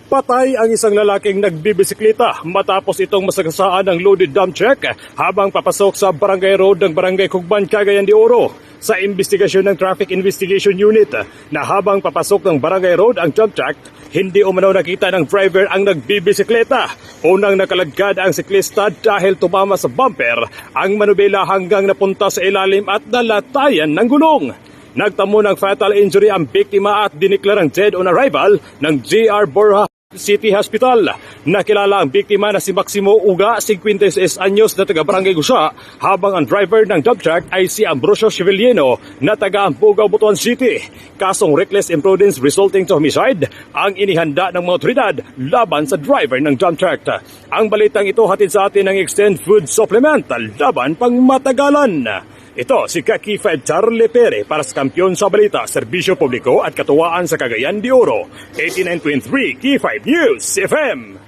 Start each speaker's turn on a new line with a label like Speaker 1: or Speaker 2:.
Speaker 1: Patay ang isang lalaking nagbibisikleta matapos itong masagasaan ng loaded dump truck habang papasok sa barangay road ng barangay Cugban, Cagayan de Oro. Sa investigasyon ng Traffic Investigation Unit na habang papasok ng barangay road ang dump truck, hindi umano nakita ng driver ang nagbibisikleta. Unang nakalagkad ang siklista dahil tumama sa bumper ang manubela hanggang napunta sa ilalim at nalatayan ng gulong. Nagtamo ng fatal injury ang biktima at diniklarang dead on arrival ng J.R. Borja City Hospital. Nakilala ang biktima na si Maximo Uga, 56 anyos na taga-barangay Gusa, habang ang driver ng dump truck ay si Ambrosio Chevilleno na taga-Bugaw, Butuan City. Kasong reckless imprudence resulting to homicide ang inihanda ng mga otoridad laban sa driver ng dump truck. Ang balitang ito hatid sa atin ng Extend Food Supplement laban pang matagalan. Ito si Kaki 5 Charlie Pere para sa Kampiyon sa Balita, Serbisyo Publiko at Katuwaan sa Cagayan de Oro, 89.3 K5 News FM.